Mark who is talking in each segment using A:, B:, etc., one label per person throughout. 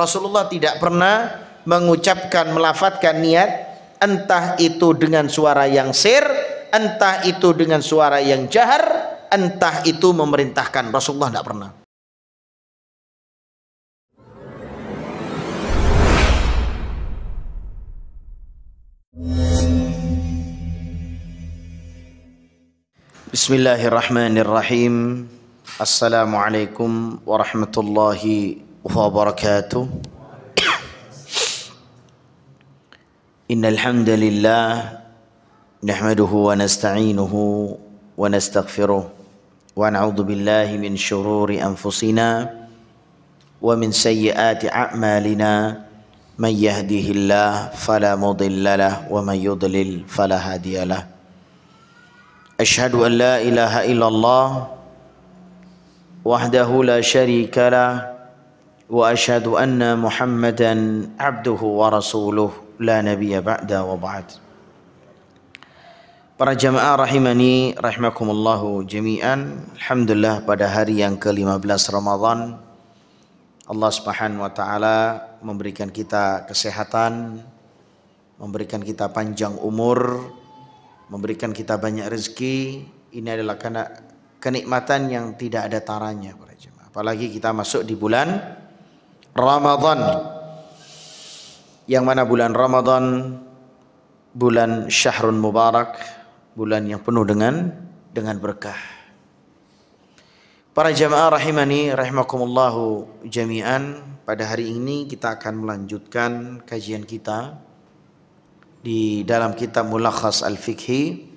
A: Rasulullah tidak pernah mengucapkan, melafadzkan niat, entah itu dengan suara yang sir, entah itu dengan suara yang jahar, entah itu memerintahkan. Rasulullah tidak pernah. Bismillahirrahmanirrahim. Assalamualaikum warahmatullahi wabarakatuh. Innal hamdalillah nahmaduhu wa nasta'inuhu wa nastaghfiruh wa na'udzu billahi min shururi anfusina wa min sayyiati a'malina. Man yahdihillahu fala mudilla lahu wa man yudlil fala hadiyalah. Asyhadu an la ilaha illallah wahdahu la syarika lah wa asyhadu anna Muhammadan abduhu wa rasuluh la nabiyya ba'da wa ba'd. Para jamaah rahimani rahimakumullahu jami'an. Alhamdulillah, pada hari yang ke-15 Ramadan Allah Subhanahu wa taala memberikan kita kesehatan, memberikan kita panjang umur, memberikan kita banyak rezeki. Ini adalah karena kenikmatan yang tidak ada taranya para jemaah. Apalagi kita masuk di bulan Ramadan, yang mana bulan Ramadan bulan syahrun mubarak, bulan yang penuh dengan berkah. Para jemaah rahimani rahimakumullahu jami'an, pada hari ini kita akan melanjutkan kajian kita di dalam kitab Mulakhas Al-Fiqhi,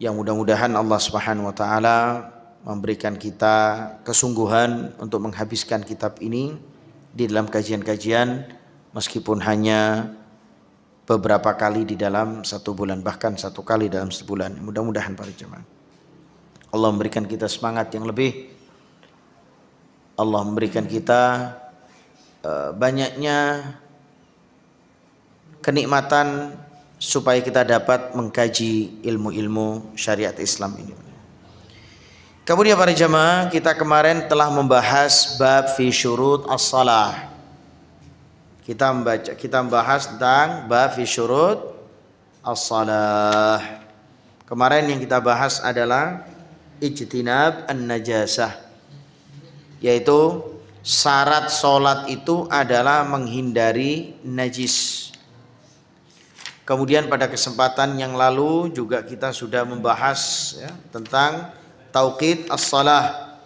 A: yang mudah-mudahan Allah Subhanahu wa taala memberikan kita kesungguhan untuk menghabiskan kitab ini di dalam kajian-kajian, meskipun hanya beberapa kali di dalam satu bulan, bahkan satu kali dalam sebulan. Mudah-mudahan para jemaah Allah memberikan kita semangat yang lebih, Allah memberikan kita banyaknya kenikmatan supaya kita dapat mengkaji ilmu-ilmu syariat Islam ini. Kemudian para jemaah, kita kemarin telah membahas bab fi syurut as-salah. Kita membahas tentang bab fi syurut as-salah. Kemarin yang kita bahas adalah ijtinab an-najasah, yaitu syarat salat itu adalah menghindari najis. Kemudian pada kesempatan yang lalu juga kita sudah membahas tentang tauqid as-salah,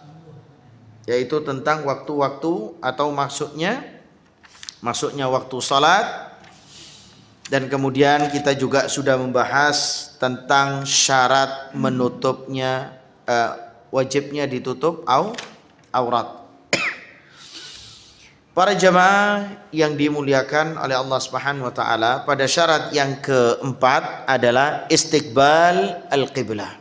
A: yaitu tentang waktu-waktu atau maksudnya waktu salat. Dan kemudian kita juga sudah membahas tentang syarat menutupnya, wajibnya ditutup aurat. Para jamaah yang dimuliakan oleh Allah Subhanahu wa taala, pada syarat yang keempat adalah istiqbal al-qiblah,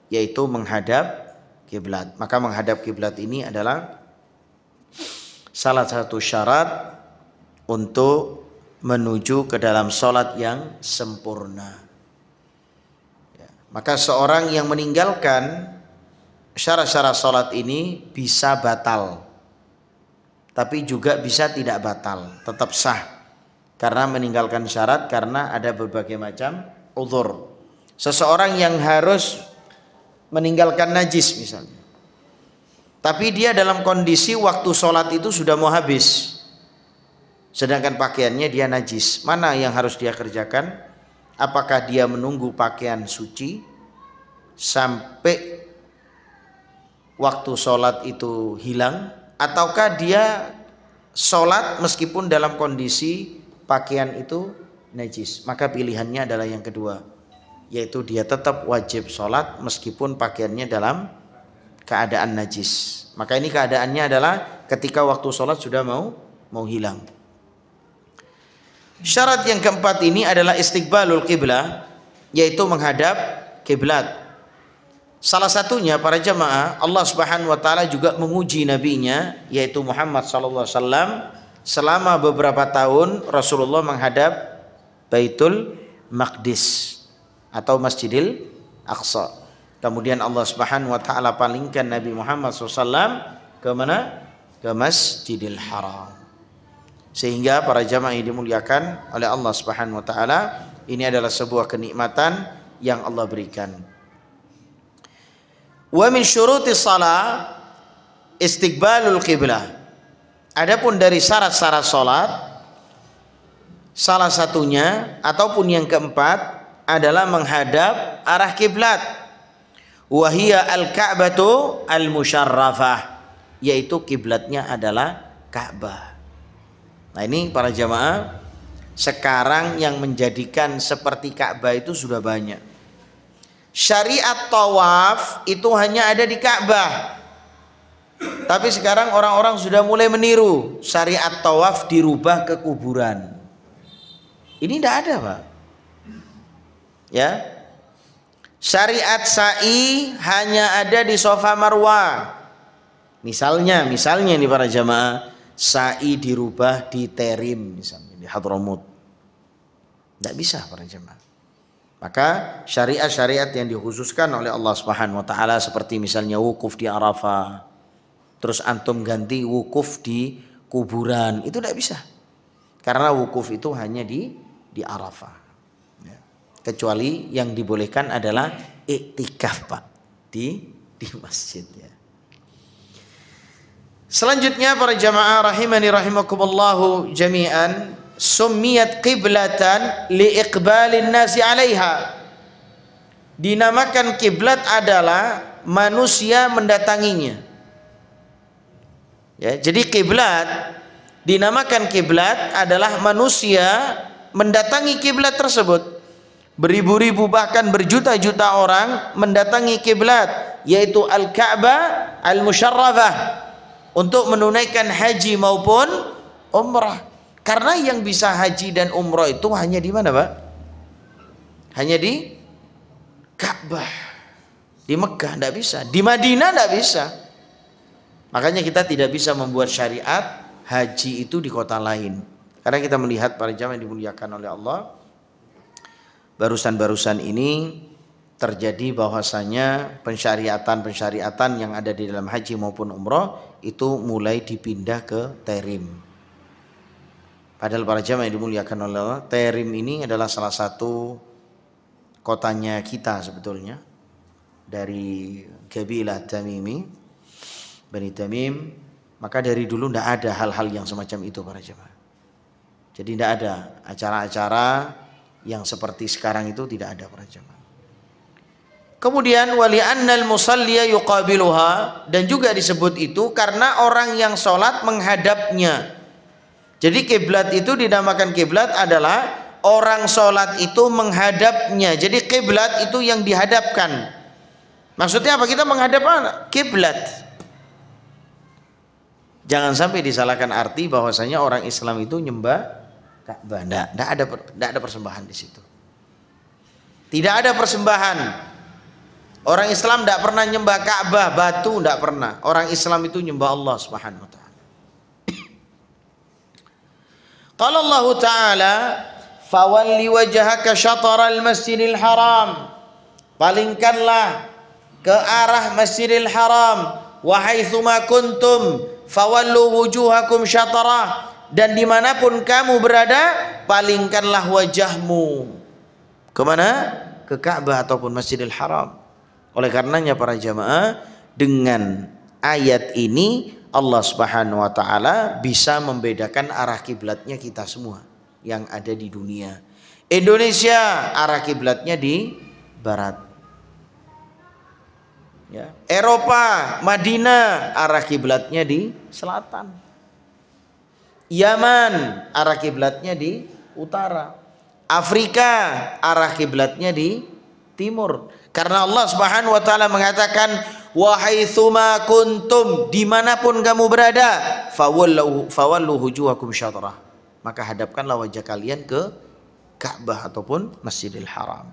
A: yaitu menghadap kiblat. Maka menghadap kiblat ini adalah salah satu syarat untuk menuju ke dalam salat yang sempurna. Maka seorang yang meninggalkan syarat-syarat salat ini bisa batal, tapi juga bisa tidak batal, tetap sah, karena meninggalkan syarat karena ada berbagai macam uzur. Seseorang yang harus meninggalkan najis misalnya, tapi dia dalam kondisi waktu sholat itu sudah mau habis, sedangkan pakaiannya dia najis. Mana yang harus dia kerjakan? Apakah dia menunggu pakaian suci sampai waktu sholat itu hilang, ataukah dia sholat meskipun dalam kondisi pakaian itu najis? Maka pilihannya adalah yang kedua, yaitu dia tetap wajib sholat meskipun pakaiannya dalam keadaan najis. Maka ini keadaannya adalah ketika waktu sholat sudah mau hilang. Syarat yang keempat ini adalah istiqbalul qiblah, yaitu menghadap kiblat. Salah satunya para jamaah, Allah Subhanahu wa taala juga menguji nabinya, yaitu Muhammad sallallahu alaihi wasallam. Selama beberapa tahun Rasulullah menghadap Baitul Maqdis atau Masjidil Aqsa. Kemudian Allah Subhanahu wa taala palingkan Nabi Muhammad SAW ke mana? Ke Masjidil Haram. Sehingga para jamaah yang dimuliakan oleh Allah Subhanahu wa taala, ini adalah sebuah kenikmatan yang Allah berikan. Wa min syurutis shalah istiqbalul qiblah. Adapun dari syarat-syarat salat, salah satunya ataupun yang keempat adalah menghadap arah kiblat. Wa hiya al-ka'batu al-musyarrafah, yaitu kiblatnya adalah Ka'bah. Nah, ini para jamaah, sekarang yang menjadikan seperti Ka'bah itu sudah banyak. Syariat tawaf itu hanya ada di Ka'bah. Tapi sekarang orang-orang sudah mulai meniru, syariat tawaf dirubah ke kuburan. Ini tidak ada, Pak. Ya. Syariat sa'i hanya ada di Safa Marwah. Misalnya nih para jamaah, sa'i dirubah di Terim, misalnya di Hadramut. Tidak bisa para jemaah. Maka syariat-syariat yang dikhususkan oleh Allah Subhanahu wa taala seperti misalnya wukuf di Arafah, terus antum ganti wukuf di kuburan, itu tidak bisa. Karena wukuf itu hanya di Arafah. Ya. Kecuali yang dibolehkan adalah iktikaf, Pak, di masjid, ya. Selanjutnya para jamaah rahimani rahimakumullahu jami'an, summiyat qiblatan liiqbalin nasi 'alaiha. Dinamakan kiblat adalah manusia mendatanginya. Ya, jadi kiblat dinamakan kiblat adalah manusia mendatangi kiblat tersebut. Beribu-ribu bahkan berjuta-juta orang mendatangi kiblat, yaitu Al-Ka'bah Al-Musyarrafah, untuk menunaikan haji maupun umrah. Karena yang bisa haji dan umrah itu hanya di mana, Pak? Hanya di Ka'bah. Di Mekah tidak bisa, di Madinah tidak bisa. Makanya kita tidak bisa membuat syariat haji itu di kota lain. Karena kita melihat para jamaah yang dimuliakan oleh Allah, barusan-barusan ini terjadi bahwasanya pensyariatan yang ada di dalam haji maupun umrah itu mulai dipindah ke Terim. Padahal para jamaah yang dimuliakan oleh Allah, Terim ini adalah salah satu kotanya kita sebetulnya, dari Qabilah Tamimi, Bani Tamim. Maka dari dulu tidak ada hal-hal yang semacam itu para jamaah. Jadi tidak ada acara-acara yang seperti sekarang itu, tidak ada para jamaah. Kemudian wali annal musalliya yuqabiluha, dan juga disebut itu karena orang yang sholat menghadapnya. Jadi kiblat itu dinamakan kiblat adalah orang sholat itu menghadapnya. Jadi kiblat itu yang dihadapkan. Maksudnya apa? Kita menghadap kiblat. Jangan sampai disalahkan arti bahwasanya orang Islam itu nyembah Ka'bah. Tidak ada persembahan di situ. Tidak ada persembahan. Orang Islam tidak pernah nyembah Ka'bah, batu tidak pernah. Orang Islam itu nyembah Allah Subhanahu wa taala. Qala Allah Ta'ala, "Fawalli wajhaka syatral Masjidil Haram." Palingkanlah ke arah Masjidil Haram, wa haitsuma kuntum fawallu wujuhakum syatrah, dan dimanapun kamu berada, palingkanlah wajahmu kemana? Ke Ka'bah ataupun Masjidil Haram. Oleh karenanya para jamaah, dengan ayat ini Allah Subhanahu wa taala bisa membedakan arah kiblatnya kita semua yang ada di dunia. Indonesia arah kiblatnya di barat. Ya. Eropa, Madinah arah kiblatnya di selatan. Yaman arah kiblatnya di utara. Afrika arah kiblatnya di timur. Karena Allah Subhanahu wa taala mengatakan, wa haitsuma kuntum, dimanapun kamu berada, fawallu wujuhakum syatrah, maka hadapkanlah wajah kalian ke Ka'bah ataupun Masjidil Haram.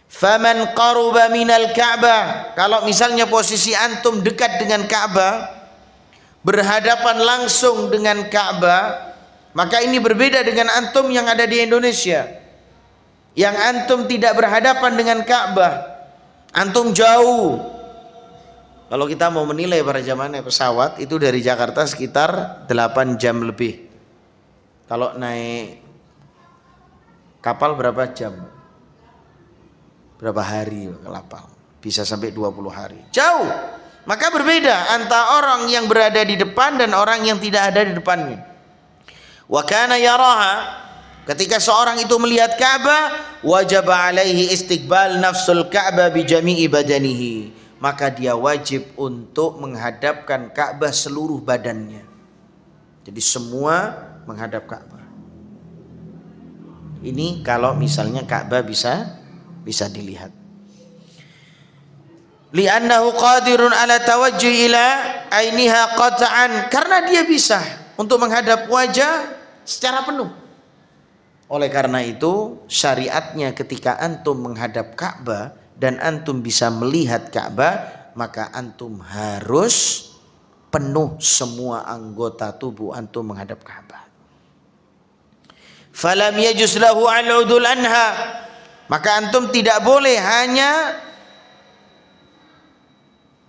A: Faman qaruba minal Ka'bah, kalau misalnya posisi antum dekat dengan Ka'bah, berhadapan langsung dengan Ka'bah, maka ini berbeda dengan antum yang ada di Indonesia, yang antum tidak berhadapan dengan Ka'bah, antum jauh. Kalau kita mau menilai para jamaah naik pesawat itu dari Jakarta sekitar 8 jam lebih. Kalau naik kapal berapa jam? Berapa hari kapal? Bisa sampai 20 hari. Jauh. Maka berbeda antara orang yang berada di depan dan orang yang tidak ada di depannya. Wa kana yaraha, ketika seorang itu melihat Ka'bah, wajib alaihi istiqbal nafsul Ka'bah bi jami'i badanihi, maka dia wajib untuk menghadapkan Ka'bah seluruh badannya. Jadi semua menghadap Ka'bah. Ini kalau misalnya Ka'bah bisa dilihat. Li'annahu qadirun ala tawajjuh ila ainiha qat'an, karena dia bisa untuk menghadap wajah secara penuh. Oleh karena itu syariatnya ketika antum menghadap Ka'bah dan antum bisa melihat Ka'bah, maka antum harus penuh semua anggota tubuh antum menghadap Ka'bah. Falam yajuz lahu al-udul anha, maka antum tidak boleh hanya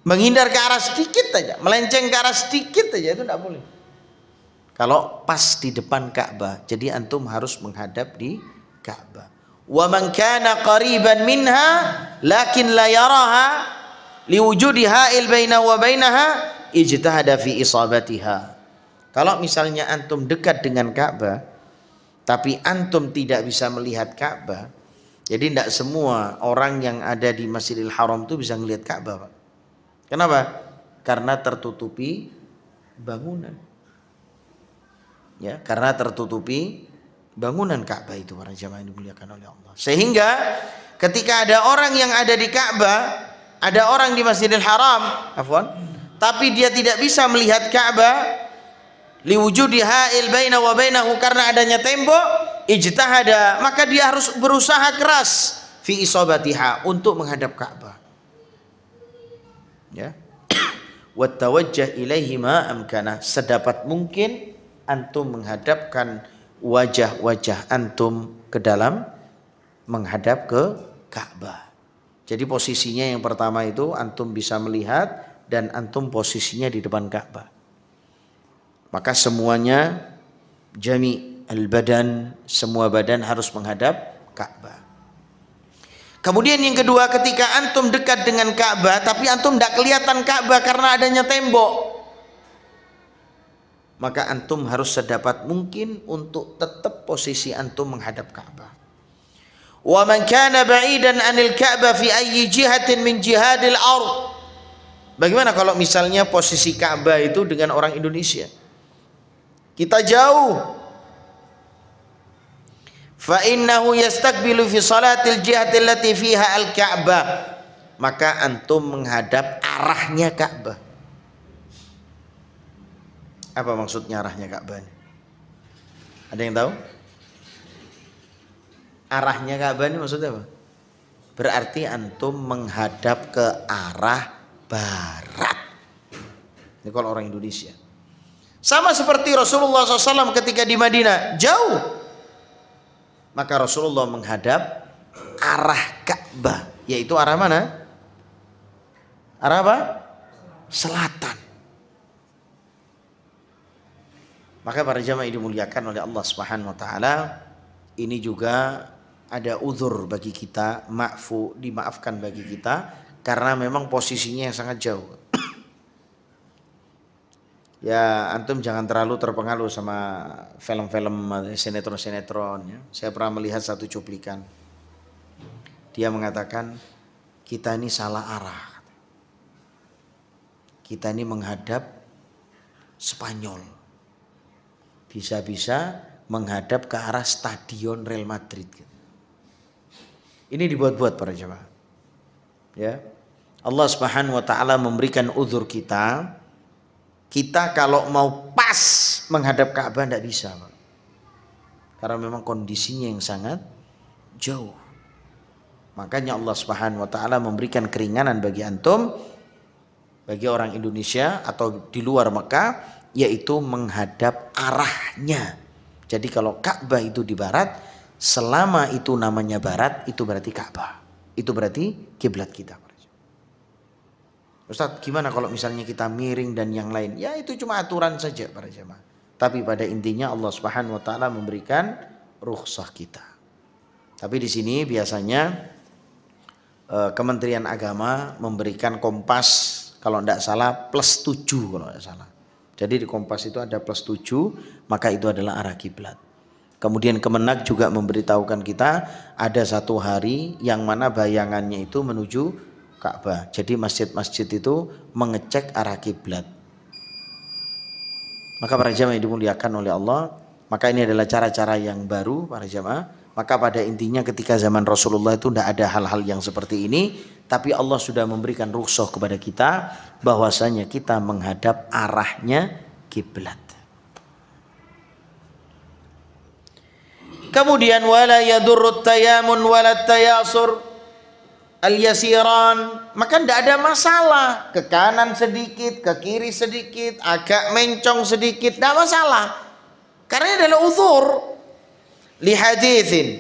A: menghindar ke arah sedikit aja, melenceng ke arah sedikit aja, itu tidak boleh. Kalau pas di depan Ka'bah, jadi antum harus menghadap di Ka'bah. Wa man kana qariban minha lakin la yaraha liwujudi ha'il bainahu wa bainaha ijtahada fi isabatiha. Kalau misalnya antum dekat dengan Ka'bah tapi antum tidak bisa melihat Ka'bah, jadi tidak semua orang yang ada di Masjidil Haram itu bisa melihat Ka'bah, Pak. Kenapa? Karena tertutupi bangunan. Ya, karena tertutupi bangunan Ka'bah itu, para jamaah yang dimuliakan oleh Allah. Sehingga ketika ada orang yang ada di Ka'bah, ada orang di Masjidil Haram, tapi dia tidak bisa melihat Ka'bah, liwujudi ha'il baina wa bainahu, karena adanya tembok, ijtahada, maka dia harus berusaha keras fi isabatiha, untuk menghadap Ka'bah. Ya. Wa tawajjah ilaihi ma amkana, sedapat mungkin antum menghadapkan wajah-wajah antum ke dalam menghadap ke Ka'bah. Jadi posisinya yang pertama itu antum bisa melihat dan antum posisinya di depan Ka'bah. Maka semuanya jami al-badan, semua badan harus menghadap Ka'bah. Kemudian yang kedua, ketika antum dekat dengan Ka'bah tapi antum tidak kelihatan Ka'bah karena adanya tembok, maka antum harus sedapat mungkin untuk tetap posisi antum menghadap Ka'bah. Wa man kana ba'idan 'anil Ka'bah fi ayyi jihatin min jihadil ard. Bagaimana kalau misalnya posisi Ka'bah itu dengan orang Indonesia? Kita jauh. Fa innahu yastaqbilu fi salatil jihati allati fiha al-Ka'bah. Maka antum menghadap arahnya Ka'bah. Apa maksudnya arahnya Ka'bah? Ada yang tahu? Arahnya Ka'bah ini maksudnya apa? Berarti antum menghadap ke arah barat. Ini kalau orang Indonesia. Sama seperti Rasulullah SAW ketika di Madinah, jauh. Maka Rasulullah menghadap arah Ka'bah, yaitu arah mana? Arah apa? Selatan. Maka para jamaah dimuliakan oleh Allah Subhanahu wa taala, ini juga ada uzur bagi kita, dimaafkan bagi kita karena memang posisinya yang sangat jauh. Ya, antum jangan terlalu terpengaruh sama film-film sinetron-sinetron ya. Saya pernah melihat satu cuplikan. Dia mengatakan kita ini salah arah. Kita ini menghadap Spanyol. Bisa-bisa menghadap ke arah stadion Real Madrid. Ini dibuat-buat para jemaah. Ya. Allah Subhanahu wa taala memberikan uzur kita. Kita kalau mau pas menghadap Ka'bah tidak bisa, Pak. Karena memang kondisinya yang sangat jauh. Makanya Allah Subhanahu wa taala memberikan keringanan bagi antum, bagi orang Indonesia atau di luar Mekah, yaitu menghadap arahnya. Jadi kalau Ka'bah itu di barat, selama itu namanya barat, itu berarti Ka'bah. Itu berarti kiblat kita. Ustaz, gimana kalau misalnya kita miring dan yang lain? Ya itu cuma aturan saja para jemaah. Tapi pada intinya Allah Subhanahu wa taala memberikan rukhsah kita. Tapi di sini biasanya Kementerian Agama memberikan kompas kalau tidak salah +7 kalau tidak salah. Jadi di kompas itu ada +7, maka itu adalah arah kiblat. Kemudian Kemenak juga memberitahukan kita ada satu hari yang mana bayangannya itu menuju Ka'bah. Jadi masjid-masjid itu mengecek arah kiblat. Maka para jamaah yang dimuliakan oleh Allah, maka ini adalah cara-cara yang baru para jamaah. Maka pada intinya ketika zaman Rasulullah itu tidak ada hal-hal yang seperti ini, tapi Allah sudah memberikan rukhsah kepada kita bahwasanya kita menghadap arahnya kiblat. Kemudian wala yadurrut tayamun wala tayasur al-yasiran, maka tidak ada masalah ke kanan sedikit, ke kiri sedikit, agak mencong sedikit, tidak masalah. Karena ini adalah uzur. Li haditsin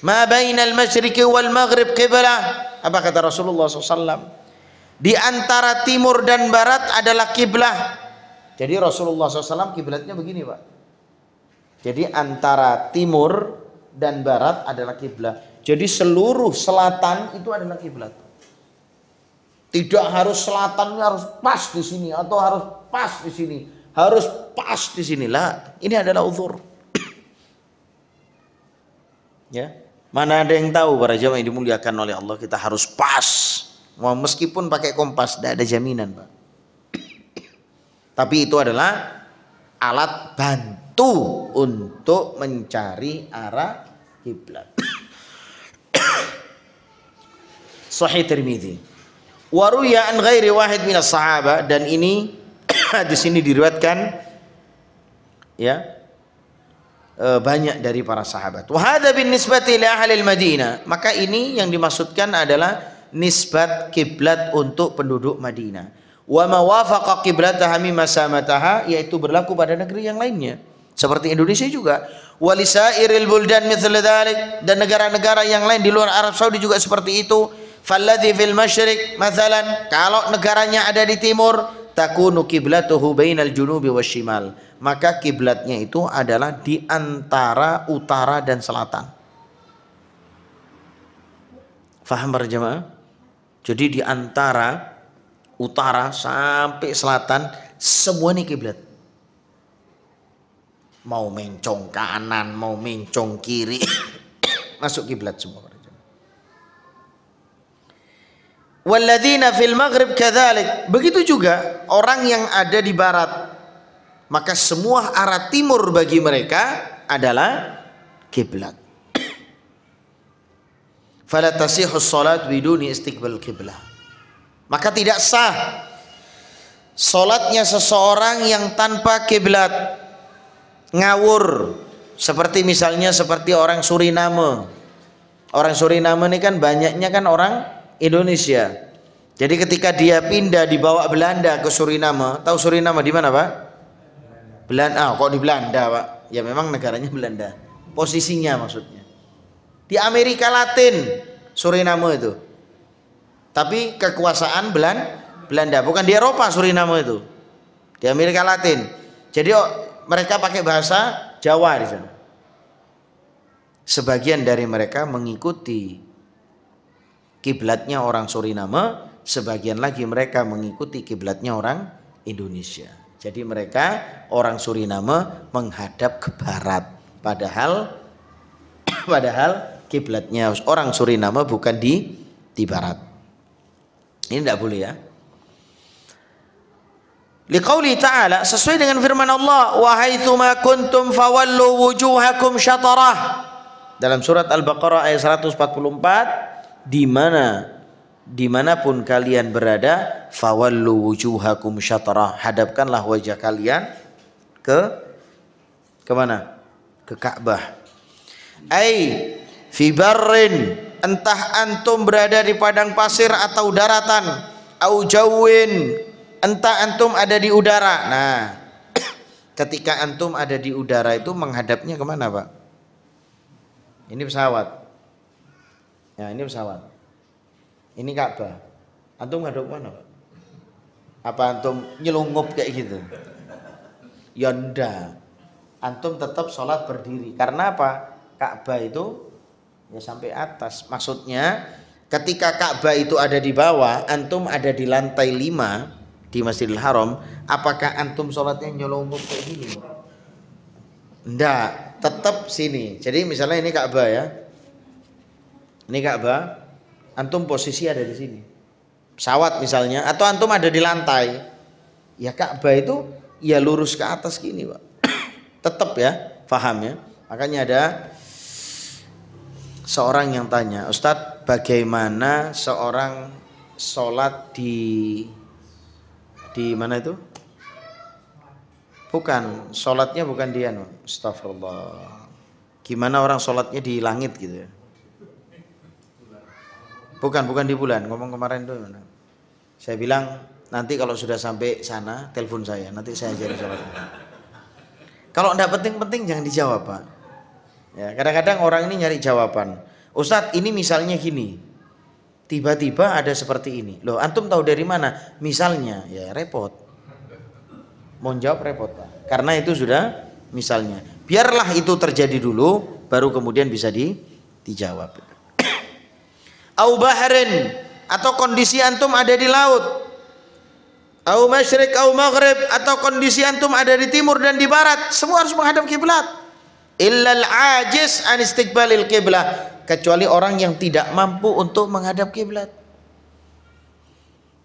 A: ma bainal masyriqi wal maghrib qiblah. Apa kata Rasulullah SAW? Di antara timur dan barat adalah kiblah. Jadi Rasulullah SAW kiblatnya begini, Pak. Jadi antara timur dan barat adalah kiblat. Jadi seluruh selatan itu adalah kiblat. Tidak harus selatannya harus pas di sini atau harus pas di sini, harus pas di sini lah. Ini adalah uzur. Ya, mana ada yang tahu para jamaah yang dimuliakan oleh Allah kita harus pas. Meskipun pakai kompas tidak ada jaminan, Pak. Tapi itu adalah alat bantu untuk mencari arah kiblat. Sahih Tirmidzi. Wa ruya an ghairi wahid minas sahabah, dan ini di sini diriwayatkan ya banyak dari para sahabat. Wa hadza bin nisbati li ahli al-Madinah, maka ini yang dimaksudkan adalah nisbat kiblat untuk penduduk Madinah. Wa ma wafaqa qiblataha mimma samataha, yaitu berlaku pada negeri yang lainnya seperti Indonesia juga. Wa lisairil buldan mithla dzalik, dan negara-negara yang lain di luar Arab Saudi juga seperti itu. Falladhi fil masyriq mathalan, kalau negaranya ada di timur, takunu qiblatuhu bainal junubi wasyimal, maka kiblatnya itu adalah di antara utara dan selatan. Faham para jemaah? Jadi di antara utara sampai selatan semua ini kiblat. Mau mencong kanan, mau mencong kiri, masuk kiblat semua. Walladzina fil maghrib kadzalik, begitu juga orang yang ada di barat, maka semua arah timur bagi mereka adalah kiblat. Fala tasihhu shalat biduni istiqbal kiblah, maka tidak sah salatnya seseorang yang tanpa kiblat, ngawur. Seperti misalnya seperti orang Suriname. Orang Suriname ini kan banyaknya kan orang Indonesia. Jadi ketika dia pindah dibawa Belanda ke Suriname, tahu Suriname di mana, Pak? Belanda. Kok di Belanda, Pak? Ya memang negaranya Belanda. Posisinya maksudnya di Amerika Latin, Suriname itu. Tapi kekuasaan Belanda, bukan di Eropa Suriname itu. Di Amerika Latin. Jadi mereka pakai bahasa Jawa di sana. Sebagian dari mereka mengikuti kiblatnya orang Suriname, sebagian lagi mereka mengikuti kiblatnya orang Indonesia. Jadi mereka orang Suriname menghadap ke barat, padahal kiblatnya orang Suriname bukan di barat. Ini tidak boleh ya. Liqauli ta'ala, sesuai dengan firman Allah, wa haitsuma kuntum fawallu wujuhakum syatarah. Dalam surat Al-Baqarah ayat 144, dimanapun kalian berada, fawallu wujuhakum syatrah, hadapkanlah wajah kalian ke mana? Ke Ka'bah. Ai fi barrin, entah antum berada di padang pasir atau daratan, au jawin, entah antum ada di udara. Nah, ketika antum ada di udara itu menghadapnya kemana, Pak? Ini pesawat. Ya, ini pesawat. Ini Ka'bah. Antum ngadep mana, Pak? Apa antum nyelungup kayak gitu? Ya ndak. antum tetap sholat berdiri. Karena apa? Ka'bah itu ya sampai atas. Maksudnya ketika Ka'bah itu ada di bawah, antum ada di lantai 5 di Masjidil Haram, apakah antum sholatnya nyelongot kayak gini? Enggak, tetap sini. Jadi misalnya ini Ka'bah ya. Ini Ka'bah, antum posisi ada di sini. Pesawat misalnya, atau antum ada di lantai. Ya Ka'bah itu ya lurus ke atas gini, Pak. Tetap ya, paham ya. Makanya ada seorang yang tanya, Ustadz, bagaimana seorang sholat di mana itu? Bukan, sholatnya bukan dia, no. Astagfirullah. Gimana orang sholatnya di langit gitu ya? Bukan di bulan. Ngomong kemarin itu mana? Saya bilang nanti kalau sudah sampai sana telepon saya, nanti saya ajarin sholatnya. Kalau enggak penting-penting jangan dijawab, Pak. Ya, kadang-kadang orang ini nyari jawaban. Ustadz, ini misalnya gini. Tiba-tiba ada seperti ini. Loh, antum tahu dari mana? Misalnya, ya repot. Mau jawab repot, Pak. Karena itu sudah misalnya. Biarlah itu terjadi dulu, baru kemudian bisa dijawab. Au bahrin, atau kondisi antum ada di laut. Au masyriq au maghrib, atau kondisi antum ada di timur dan di barat. Semua harus menghadap kiblat. Illal ajiz an istiqbalil qiblah, kecuali orang yang tidak mampu untuk menghadap kiblat.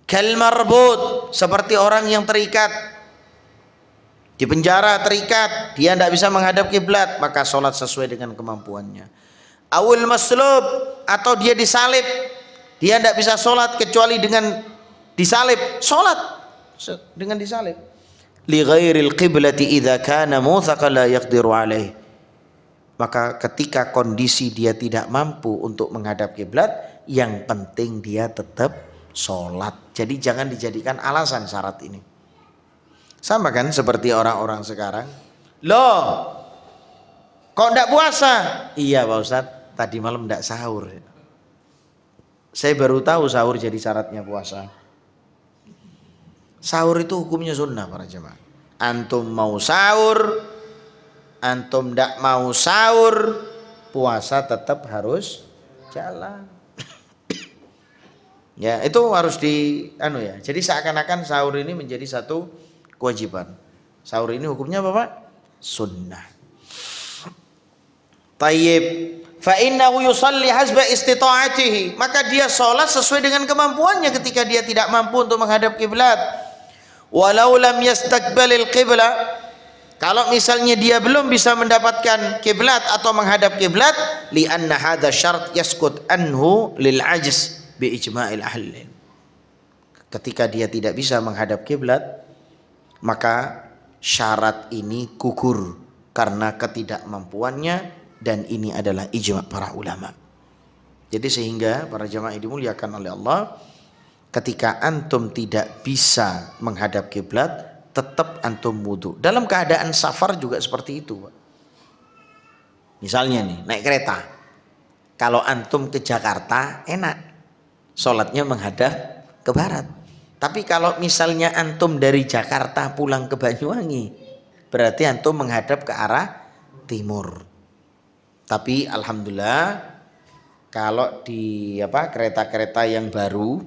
A: Kal marbut, seperti orang yang terikat di penjara, terikat, dia tidak bisa menghadap kiblat, maka sholat sesuai dengan kemampuannya. Awil maslub, atau dia disalib, dia tidak bisa sholat kecuali dengan disalib, sholat dengan disalib. Li ghairil qiblati idza kana muthaqan la yaqdiru alaih, maka ketika kondisi dia tidak mampu untuk menghadap kiblat, yang penting dia tetap sholat. Jadi jangan dijadikan alasan syarat ini. Sama kan seperti orang-orang sekarang. Loh, kok enggak puasa? Iya Pak Ustadz, tadi malam enggak sahur. Saya baru tahu sahur jadi syaratnya puasa. Sahur itu hukumnya sunnah para jemaah. Antum mau sahur, antum enggak mau sahur, puasa tetap harus jalan. Ya, itu harus ya. Jadi seakan-akan sahur ini menjadi satu kewajiban. Sahur ini hukumnya apa, Pak? Sunnah. Tayyib, fa innahu yusalli hasba istita'atihi, maka dia sholat sesuai dengan kemampuannya ketika dia tidak mampu untuk menghadap kiblat. Walau lam yastaqbalil qiblah, kalau misalnya dia belum bisa mendapatkan kiblat atau menghadap kiblat, li anna hadza syart yaskut anhu lil ajz bi ijma'il ahli. Ketika dia tidak bisa menghadap kiblat, maka syarat ini gugur karena ketidakmampuannya, dan ini adalah ijma' para ulama. Jadi sehingga para jamaah yang dimuliakan oleh Allah, ketika antum tidak bisa menghadap kiblat, tetap antum wudu. Dalam keadaan safar juga seperti itu, Pak. Misalnya nih, naik kereta. Kalau antum ke Jakarta enak, sholatnya menghadap ke barat. Tapi kalau misalnya antum dari Jakarta pulang ke Banyuwangi, berarti antum menghadap ke arah timur. Tapi alhamdulillah kalau di kereta-kereta yang baru,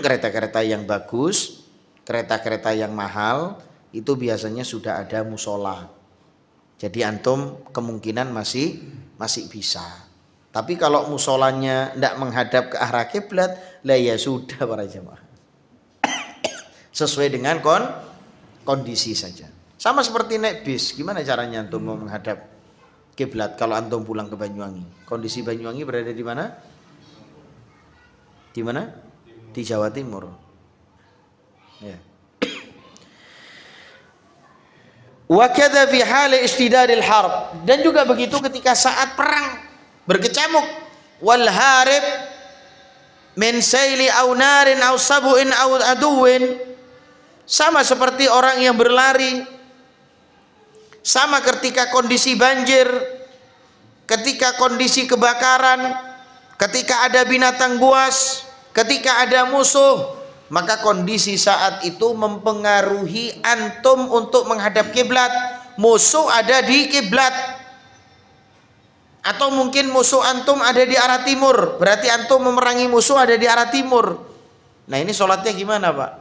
A: kereta-kereta yang bagus, kereta-kereta yang mahal, itu biasanya sudah ada musola. Jadi antum kemungkinan masih bisa. Tapi kalau musolanya tidak menghadap ke arah kiblat, lah ya sudah para jemaah. Sesuai dengan kondisi saja. Sama seperti naik bis, gimana caranya antum mau menghadap kiblat kalau antum pulang ke Banyuwangi? Kondisi Banyuwangi berada di mana? Di mana? Di Jawa Timur. Ya. Wa kadza fi hali istidadil harb, dan juga begitu ketika saat perang berkecamuk. Wal harib min sayli aw narin aw sabu'in aw aduwin, sama seperti orang yang berlari, sama ketika kondisi banjir, ketika kondisi kebakaran, ketika ada binatang buas, ketika ada musuh, maka kondisi saat itu mempengaruhi antum untuk menghadap kiblat. musuh ada di kiblat, atau mungkin musuh antum ada di arah timur, berarti antum memerangi musuh ada di arah timur. Nah ini sholatnya gimana Pak?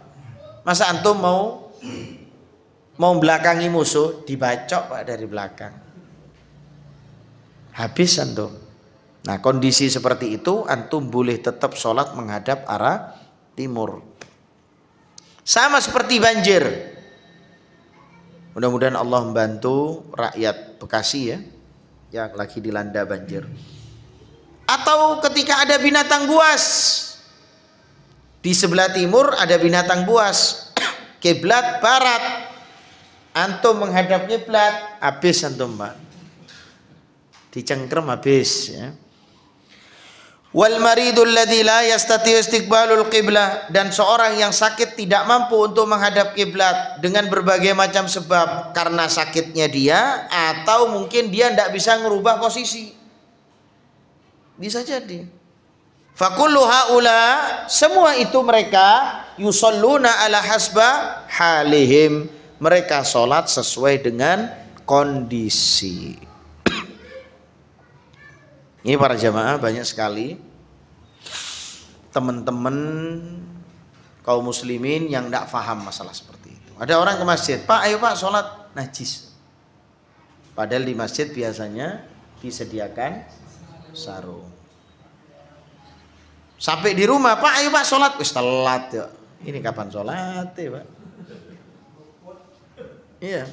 A: Masa antum mau belakangi musuh, dibacok Pak dari belakang, habis antum. Nah kondisi seperti itu antum boleh tetap sholat menghadap arah timur. Sama seperti banjir. Mudah-mudahan Allah membantu rakyat Bekasi ya, yang lagi dilanda banjir. Atau ketika ada binatang buas, di sebelah timur ada binatang buas, kiblat barat, antum menghadap kiblat, habis antum Pak, dicengkrem habis ya. Wal maridul ladzi la yastati istiqbalul qiblah, dan seorang yang sakit tidak mampu untuk menghadap kiblat dengan berbagai macam sebab, karena sakitnya dia atau mungkin dia tidak bisa merubah posisi, bisa jadi. Fakullu haula, semua itu mereka yusalluna ala hasba halihim, mereka sholat sesuai dengan kondisi. Ini para jamaah, banyak sekali teman-teman kaum muslimin yang tidak paham masalah seperti itu. Ada orang ke masjid, Pak ayo Pak sholat, najis. Padahal di masjid biasanya disediakan sarung. Sampai di rumah, Pak ayo Pak sholat, wis telat ya. Ini kapan sholat ya Pak? Iya.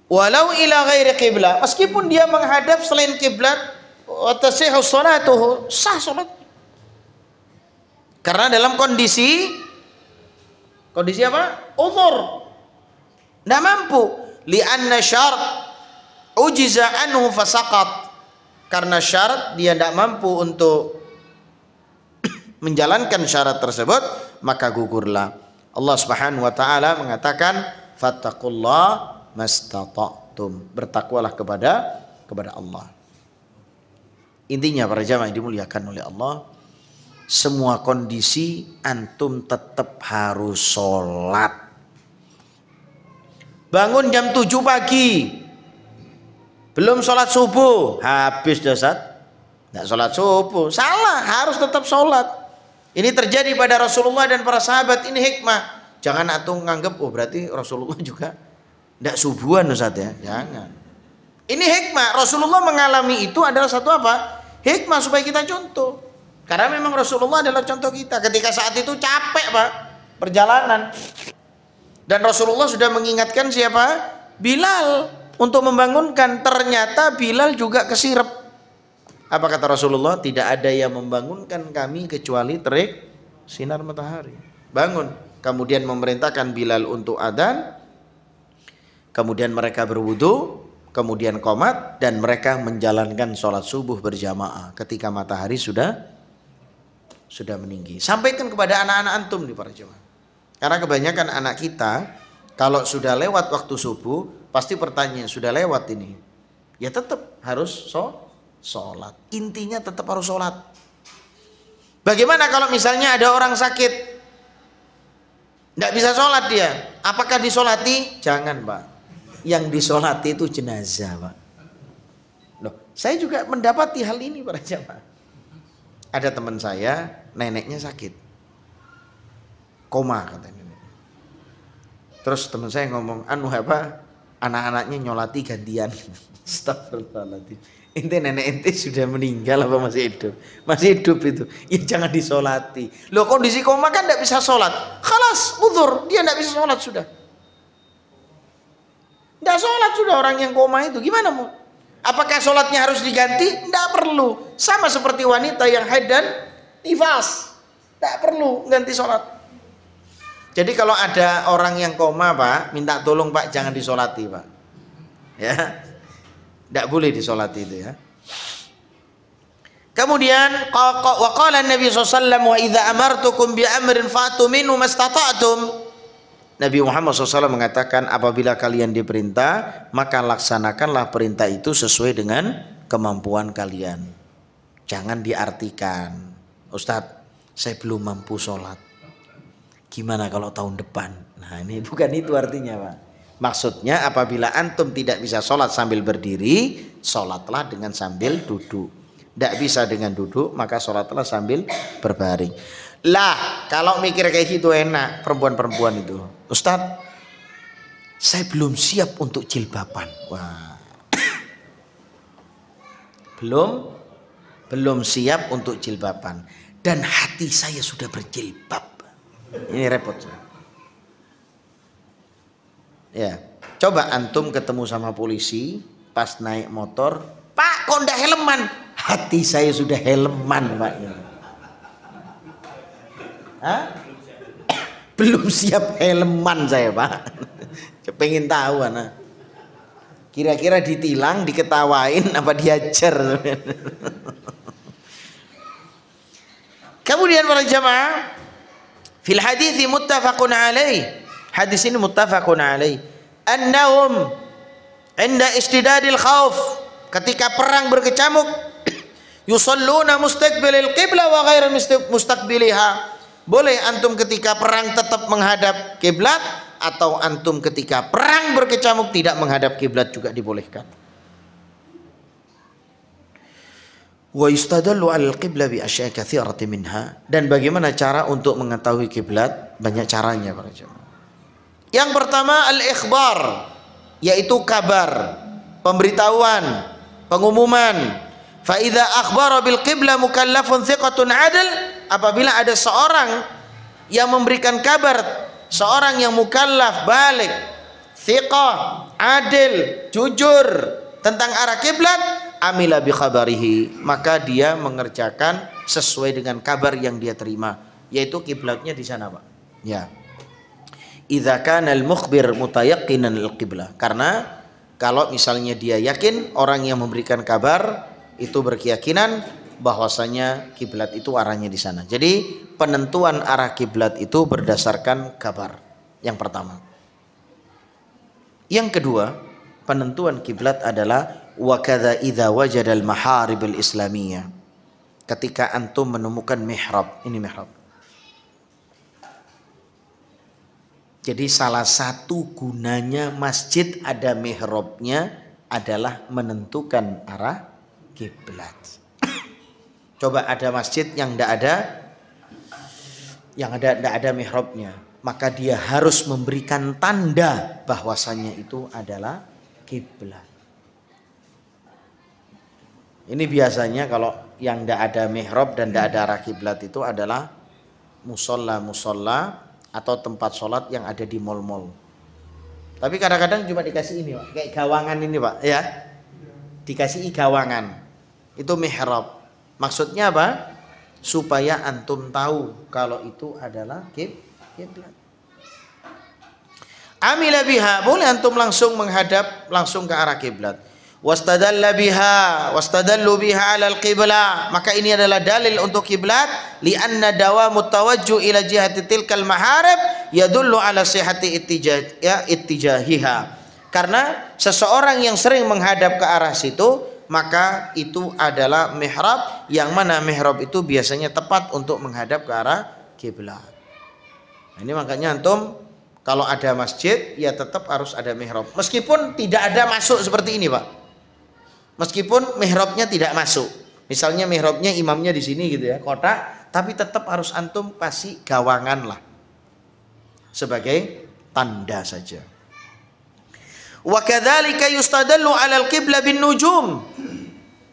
A: Walau ila ghairi qiblah, meskipun dia menghadap selain kiblat, wa tasihhu sholatuhu, sah salat. Karena dalam kondisi apa? Uzur. Enggak mampu. Li'anna syarat ujiza anhu fasaqat. Karena syarat dia tidak mampu untuk menjalankan syarat tersebut, maka gugurlah. Allah Subhanahu wa taala mengatakan fattaqullah mastata'tum, bertakwalah kepada Allah. Intinya para jamaah yang dimuliakan oleh Allah, semua kondisi antum tetap harus sholat. Bangun jam 7 pagi belum sholat subuh, habis dasar nggak sholat subuh, salah, harus tetap sholat. Ini terjadi pada Rasulullah dan para sahabat. Ini hikmah. Jangan antum nganggep oh berarti Rasulullah juga tidak subuhan Ustaz ya, jangan. Ini hikmah, Rasulullah mengalami itu adalah satu apa? Hikmah supaya kita contoh. Karena memang Rasulullah adalah contoh kita. Ketika saat itu capek Pak, perjalanan. Dan Rasulullah sudah mengingatkan siapa? Bilal untuk membangunkan. Ternyata Bilal juga kesirep. Apa kata Rasulullah? Tidak ada yang membangunkan kami kecuali terik sinar matahari. Bangun. Kemudian memerintahkan Bilal untuk adzan. Kemudian mereka berwudu, kemudian qomat, dan mereka menjalankan sholat subuh berjamaah ketika matahari sudah meninggi. Sampaikan kepada anak-anak antum nih para jemaah. Karena kebanyakan anak kita kalau sudah lewat waktu subuh pasti pertanyaan sudah lewat ini. Ya tetap harus sholat. Intinya tetap harus sholat. Bagaimana kalau misalnya ada orang sakit, nggak bisa sholat dia? Apakah disolati? Jangan Pak. Yang disolati itu jenazah Pak. Loh, saya juga mendapati hal ini para jemaah. Ada teman saya, neneknya sakit, koma katanya. Terus teman saya ngomong, anu apa, anak-anaknya nyolati gantian. Astagfirullahaladzim. Ente nenek ente sudah meninggal apa masih hidup? Masih hidup itu. Ya jangan disolati. Loh kondisi koma kan tidak bisa sholat. Khalas, uzur, dia tidak bisa sholat sudah. Tidak sholat sudah orang yang koma itu. Gimana mau? Apakah sholatnya harus diganti? Tidak perlu. Sama seperti wanita yang haid dan nifas. Tidak perlu ganti sholat. Jadi kalau ada orang yang koma Pak, minta tolong Pak jangan disolati Pak. Ya, tidak boleh disolati itu ya. Kemudian waqala Nabi SAW wa idza amartukum bi amrin fa'tu minhu mastata'tum. Nabi Muhammad SAW mengatakan apabila kalian diperintah maka laksanakanlah perintah itu sesuai dengan kemampuan kalian. Jangan diartikan, Ustadz saya belum mampu sholat. Gimana kalau tahun depan? Nah ini bukan itu artinya Pak. Maksudnya apabila antum tidak bisa sholat sambil berdiri, sholatlah dengan sambil duduk. Tidak bisa dengan duduk, maka sholatlah sambil berbaring. Lah kalau mikir kayak gitu enak perempuan-perempuan itu, Ustadz saya belum siap untuk jilbaban. Wah, belum siap untuk jilbaban dan hati saya sudah berjilbab. Ini repot. Ya, coba antum ketemu sama polisi pas naik motor, Pak kok ndak helman? Hati saya sudah helman Pak. Hah? Belum siap helman saya Pak. Pengen tahu anak. Kira-kira ditilang, diketawain apa diajar? Kemudian para jamaah, fil hadits muttafaqun alaih. Hadis ini muttafaqun alaih. Annahum inda istidadil khauf, ketika perang berkecamuk, yusalluna mustaqbilil qibla wa ghairu mustaqbiliha. Boleh antum ketika perang tetap menghadap kiblat, atau antum ketika perang berkecamuk tidak menghadap kiblat juga dibolehkan. Wa yustadallu 'alal qibla bi asya' katsiratin minha. Dan bagaimana cara untuk mengetahui kiblat? Banyak caranya para jemaah. Yang pertama al-ikhbar, yaitu kabar, pemberitahuan, pengumuman. Fa idza akhbara bil qibla mukallafun thiqatun 'adl, apabila ada seorang yang memberikan kabar, seorang yang mukallaf, balik, thiqah, adil, jujur tentang arah kiblat, amila bi khabarihi, maka dia mengerjakan sesuai dengan kabar yang dia terima, yaitu kiblatnya di sana Pak. Ya. Idza kana al-mukhbir mutayaqqinan al-qiblah, karena kalau misalnya dia yakin, orang yang memberikan kabar itu berkeyakinan bahwasanya kiblat itu arahnya di sana. Jadi penentuan arah kiblat itu berdasarkan kabar. Yang pertama. Yang kedua, penentuan kiblat adalah wa kadza idza wajada al maharib al islamiyah. Ketika antum menemukan mihrab, ini mihrab. Jadi salah satu gunanya masjid ada mihrabnya adalah menentukan arah kiblat. Coba ada masjid yang tidak ada mihrabnya, maka dia harus memberikan tanda bahwasannya itu adalah kiblat. Ini biasanya kalau yang tidak ada mihrab dan tidak ada arah kiblat itu adalah musola atau tempat sholat yang ada di mal-mal. Tapi kadang-kadang cuma dikasih ini Pak, kayak gawangan ini Pak, ya, dikasih gawangan, itu mihrab. Maksudnya apa? Supaya antum tahu kalau itu adalah kiblat. Amila biha, boleh antum langsung menghadap langsung ke arah kiblat. Wastadallu biha 'alal qiblah, maka ini adalah dalil untuk kiblat, li'anna dawamut tawajjuh ila jihati tilkal maharib yadullu 'ala sihhati ittijahiha. Karena seseorang yang sering menghadap ke arah situ, maka itu adalah mihrab, yang mana mihrab itu biasanya tepat untuk menghadap ke arah kiblat. Nah, ini makanya antum kalau ada masjid ya tetap harus ada mihrab, meskipun tidak ada masuk seperti ini Pak. Meskipun mihrabnya tidak masuk, misalnya mihrabnya imamnya di sini gitu ya, kotak, tapi tetap harus antum kasih gawangan lah sebagai tanda saja. Wa kadzalika yustadallu 'alal qibla bin nujum,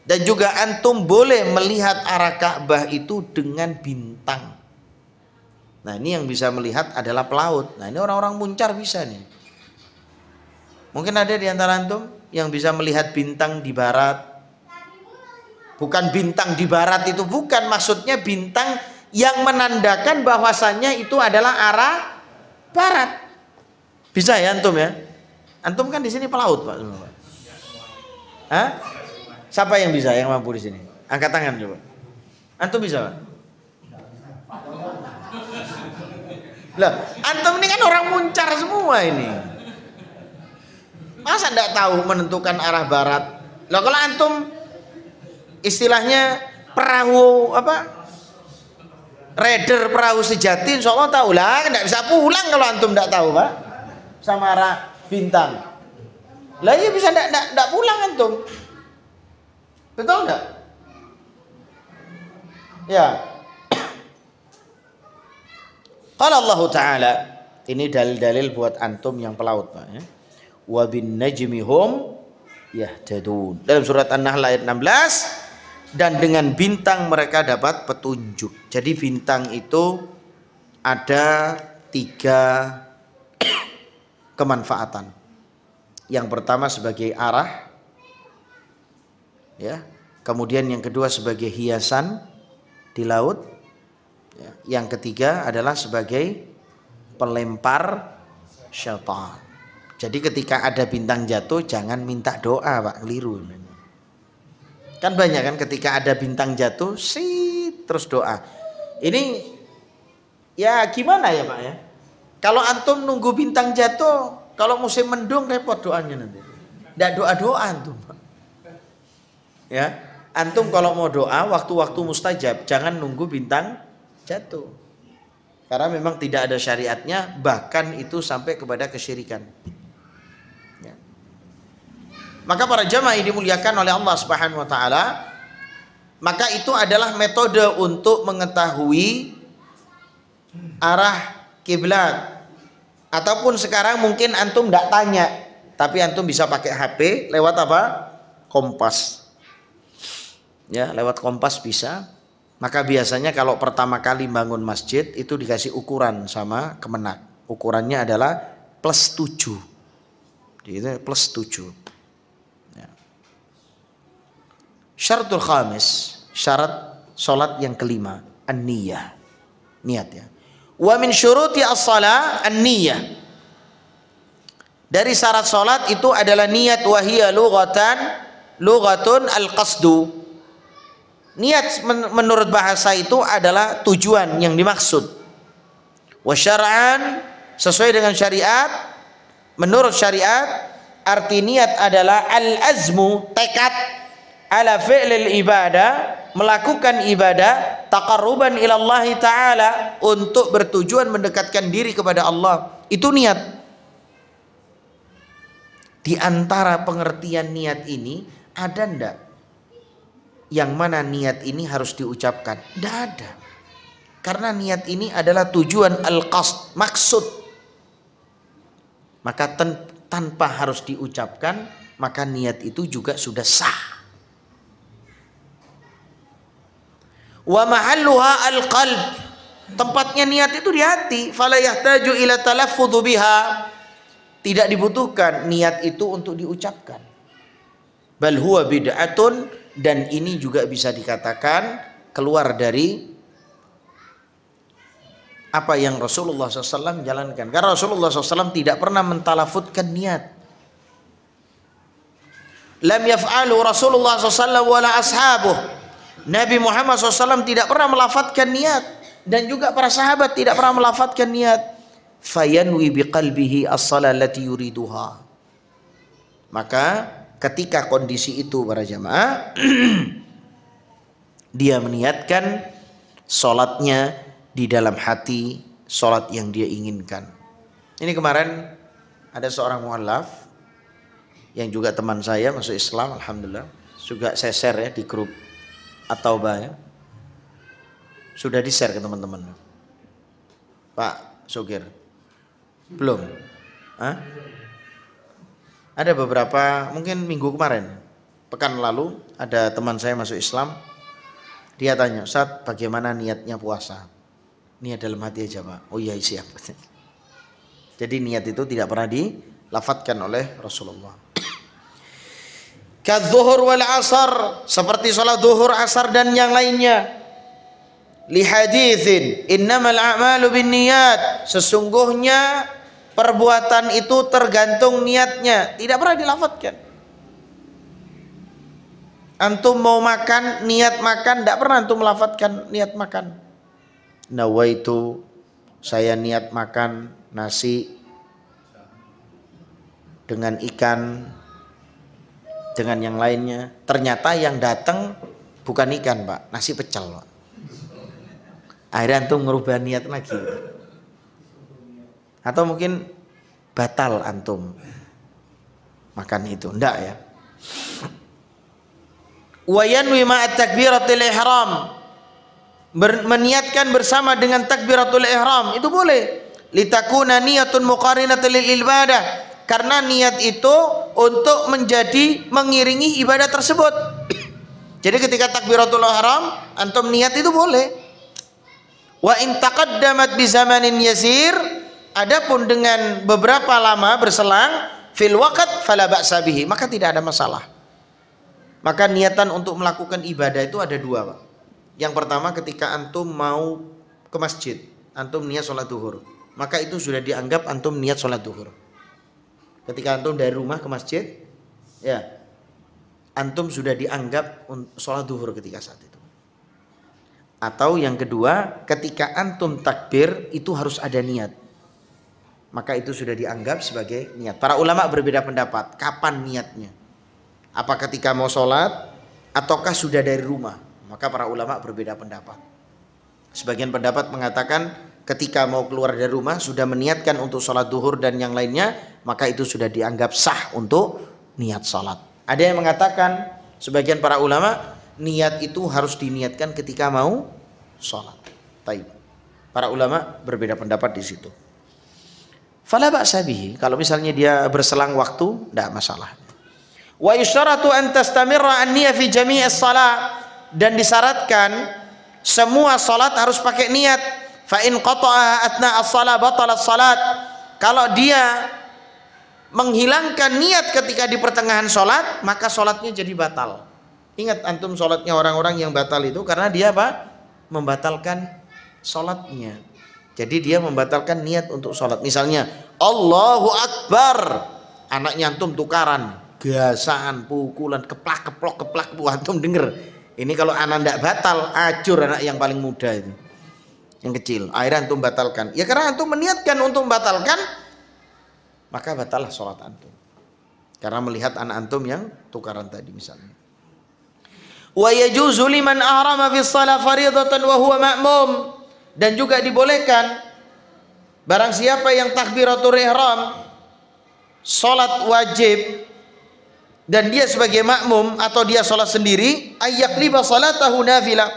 A: dan juga antum boleh melihat arah Ka'bah itu dengan bintang. Nah, ini yang bisa melihat adalah pelaut. Nah, ini orang-orang muncar bisa nih. Mungkin ada di antara antum yang bisa melihat bintang di barat. Bukan bintang di barat itu, bukan, maksudnya bintang yang menandakan bahwasannya itu adalah arah barat. Bisa ya antum ya? Antum kan di sini pelaut Pak. Hah? Siapa yang bisa, yang mampu di sini? Angkat tangan coba. Antum bisa Pak? Lah, antum ini kan orang muncar semua ini. Masa enggak tahu menentukan arah barat? Lah kalau antum istilahnya perahu apa? Raider perahu sejati insya Allah tahu lah, nggak bisa pulang kalau antum nggak tahu Pak. Samara Bintang. Lah iya bisa nggak pulang antum. Betul nggak? Ya. Qala Allah Ta'ala, ini dalil-dalil buat antum yang pelaut Pak ya. Wa bin najmi hum yahtadun. Dalam surat An-Nahl ayat 16, dan dengan bintang mereka dapat petunjuk. Jadi bintang itu ada 3 kemanfaatan. Yang pertama sebagai arah, ya. Kemudian yang kedua sebagai hiasan di laut. Ya. Yang ketiga adalah sebagai pelempar syaitan. Jadi ketika ada bintang jatuh jangan minta doa Pak, keliru. Kan banyak kan ketika ada bintang jatuh terus doa. Ini ya gimana ya Pak ya? Kalau antum nunggu bintang jatuh, kalau musim mendung repot doanya nanti. Nggak doa-doa antum Pak. Ya, antum kalau mau doa waktu-waktu mustajab jangan nunggu bintang jatuh. Karena memang tidak ada syariatnya, bahkan itu sampai kepada kesyirikan. Maka para jamaah yang dimuliakan oleh Allah Subhanahu wa taala, maka itu adalah metode untuk mengetahui arah kiblat. Ataupun sekarang mungkin antum tidak tanya, tapi antum bisa pakai HP lewat apa? Kompas. Ya, lewat kompas bisa. Maka biasanya kalau pertama kali bangun masjid itu dikasih ukuran sama Kemenak. Ukurannya adalah +7. Jadi +7. Syaratul khamis, syarat salat yang kelima, an-niyah. Niat ya. Wa min syuruti as-shalah an-niyah. Dari syarat salat itu adalah niat, wa hiya lughatun al-qasdu. Niat menurut bahasa itu adalah tujuan yang dimaksud. Wa syar'an, sesuai dengan syariat, menurut syariat arti niat adalah al-azmu, tekad ala fi'lil ibadah, melakukan ibadah taqarruban ila Allah Ta'ala, untuk bertujuan mendekatkan diri kepada Allah. Itu niat. Di antara pengertian niat ini ada ndak yang mana niat ini harus diucapkan? Tidak ada. Karena niat ini adalah tujuan al-qasd, maksud. Maka tanpa harus diucapkan, maka niat itu juga sudah sah. Wa mahalluha al-qalb, tempatnya niat itu di hati. Fala yahtaju ila talaffudhu biha, tidak dibutuhkan niat itu untuk diucapkan. Bal huwa bid'atun, dan ini juga bisa dikatakan keluar dari apa yang Rasulullah SAW jalankan. Karena Rasulullah SAW tidak pernah mentalafutkan niat. Lam yaf'alu Rasulullah SAW wala ashabuh. Nabi Muhammad SAW tidak pernah melafatkan niat, dan juga para sahabat tidak pernah melafatkan niat. Fayanwi biqalbihi as-shalah allati yuriduha. Maka ketika kondisi itu para jamaah dia meniatkan salatnya di dalam hati, salat yang dia inginkan. Ini kemarin ada seorang muallaf yang juga teman saya masuk Islam, alhamdulillah, juga saya share ya di grup At-Taubah ya. Sudah di-share ke teman-teman. Pak Sugir belum? Hah? Ada beberapa, mungkin minggu kemarin, pekan lalu, ada teman saya masuk Islam. Dia tanya, Ustaz, bagaimana niatnya puasa? Niat dalam hati aja Pak. Oh iya, siap. Jadi niat itu tidak pernah dilafatkan oleh Rasulullah. Kadzuhur wal asar, seperti salat zuhur, asar dan yang lainnya. Li haditsin innamal a'malu binniyat, sesungguhnya perbuatan itu tergantung niatnya, tidak pernah dilafatkan. Antum mau makan, niat makan, tidak pernah antum melafatkan niat makan. Nawaitu, saya niat makan nasi dengan ikan, dengan yang lainnya. Ternyata yang datang bukan ikan Pak, nasi pecel Pak. Akhirnya antum ngerubah niat lagi. Atau mungkin batal antum makan itu, enggak ya. Wa yanwi ma'at takbiratul ihram, meniatkan bersama dengan takbiratul ihram itu boleh. Litakuna niyatun muqarinatan lil ibadah, karena niat itu untuk menjadi mengiringi ibadah tersebut. Jadi ketika takbiratul ihram antum niat itu boleh. Wa in taqaddamat bi zamanin yasir, adapun dengan beberapa lama berselang fil waqt fala ba'sa bihi, maka tidak ada masalah. Maka niatan untuk melakukan ibadah itu ada dua, Pak. Yang pertama ketika antum mau ke masjid, antum niat sholat duhur, maka itu sudah dianggap antum niat sholat duhur. Ketika antum dari rumah ke masjid, ya, antum sudah dianggap sholat duhur ketika saat itu. Atau yang kedua, ketika antum takbir itu harus ada niat, maka itu sudah dianggap sebagai niat. Para ulama berbeda pendapat kapan niatnya. Apa ketika mau sholat ataukah sudah dari rumah? Maka para ulama berbeda pendapat. Sebagian pendapat mengatakan ketika mau keluar dari rumah sudah meniatkan untuk sholat duhur dan yang lainnya, maka itu sudah dianggap sah untuk niat sholat. Ada yang mengatakan, sebagian para ulama, niat itu harus diniatkan ketika mau sholat. Taib. Para ulama berbeda pendapat di situ. Fala ba'sa bihi, kalau misalnya dia berselang waktu, tidak masalah. Wa yusharatu an tastamirra an-niyah fi jami' as-shalah, dan disyaratkan semua salat harus pakai niat. Fa in qata'a atna as-shalah batala as-salat, kalau dia menghilangkan niat ketika di pertengahan salat, maka salatnya jadi batal. Ingat antum salatnya orang-orang yang batal itu karena dia apa? Membatalkan salatnya. Jadi dia membatalkan niat untuk salat. Misalnya Allahu Akbar, anaknya antum tukaran, gasaan, pukulan, keplak, antum denger. Ini kalau anak ndak batal, acur anak yang paling muda itu, yang kecil. Akhirnya antum batalkan. Ya karena antum meniatkan untuk membatalkan, maka batallah sholat antum. Karena melihat anak antum yang tukaran tadi misalnya. Wa yajuzu liman ahrama fi shalah fardhatan wa huwa ma'mum, dan juga dibolehkan barang siapa yang takbiratul ihram salat wajib dan dia sebagai makmum atau dia sholat sendiri, ayyaqliba salatahu nafilah,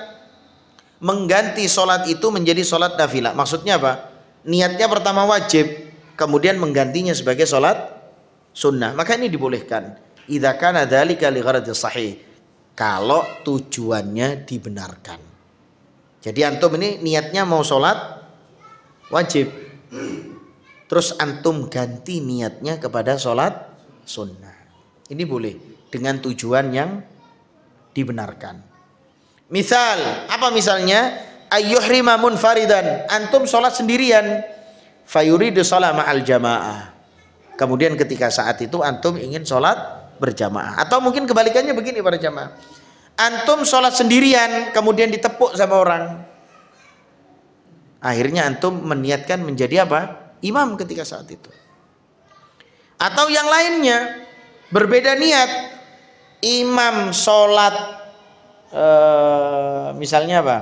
A: mengganti sholat itu menjadi sholat nafilah. Maksudnya apa? Niatnya pertama wajib, kemudian menggantinya sebagai sholat sunnah. Maka ini dibolehkan. Idza kana dzalika li gharadis sahih, kalau tujuannya dibenarkan. Jadi antum ini niatnya mau sholat wajib, terus antum ganti niatnya kepada sholat sunnah. Ini boleh dengan tujuan yang dibenarkan. Misal, apa misalnya? Ayyuhrima munfaridan, antum sholat sendirian, fayuridu sholat ma'al jamaah. Kemudian ketika saat itu antum ingin sholat berjamaah. Atau mungkin kebalikannya begini para jamaah. Antum sholat sendirian, kemudian ditepuk sama orang. Akhirnya antum meniatkan menjadi apa? Imam ketika saat itu. Atau yang lainnya, berbeda niat. Imam sholat misalnya apa?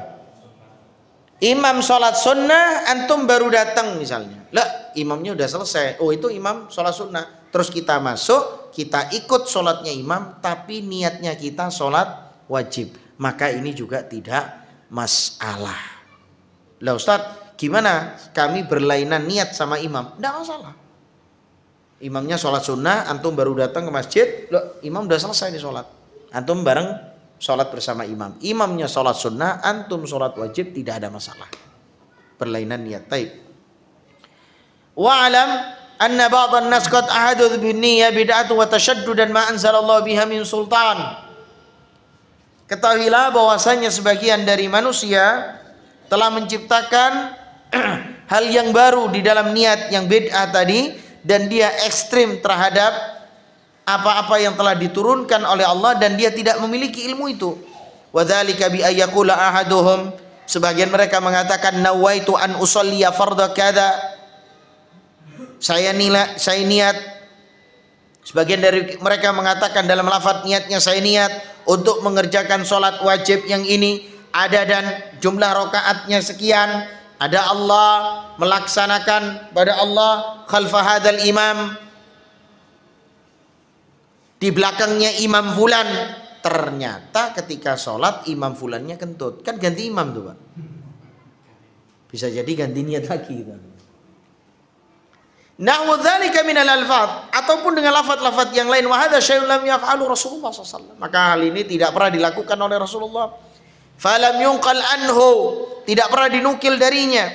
A: Imam sholat sunnah, antum baru datang misalnya. Lah, imamnya udah selesai. Oh, itu imam sholat sunnah. Terus kita masuk, kita ikut sholatnya imam, tapi niatnya kita sholat wajib. Maka ini juga tidak masalah. Lah Ustadz, gimana kami berlainan niat sama imam? Tidak masalah. Imamnya sholat sunnah, antum baru datang ke masjid, loh, imam udah selesai nih sholat. Antum bareng sholat bersama imam. Imamnya sholat sunnah, antum sholat wajib, tidak ada masalah. Berlainan niat. Taib. Wa'alam anna ba'dhan nas qad ahadu bin niyyah bid'atu wa tashaddudan ma anzalallahu biha min sultan. Ketahuilah bahwasanya sebagian dari manusia telah menciptakan hal yang baru di dalam niat yang bid'ah tadi, dan dia ekstrim terhadap apa-apa yang telah diturunkan oleh Allah dan dia tidak memiliki ilmu itu. Wa dzalika bi ayyaqula ahaduhum, sebagian mereka mengatakan nawaitu an usalliya fardha kadza, saya niat. Sebagian dari mereka mengatakan dalam lafaz niatnya, saya niat untuk mengerjakan sholat wajib yang ini. Ada dan jumlah rakaatnya sekian, ada Allah melaksanakan pada Allah khalfa hadzal imam, di belakangnya imam fulan. Ternyata ketika sholat imam fulannya kentut, kan ganti imam tuh Pak, bisa jadi ganti niat lagi gitu. Nahwu dzalika minal alfaz, ataupun dengan lafaz-lafaz yang lain, wa hadza syai'un lam yaf'alu Rasulullah SAW. Maka hal ini tidak pernah dilakukan oleh Rasulullah. Falam yunqal anhu, tidak pernah dinukil darinya,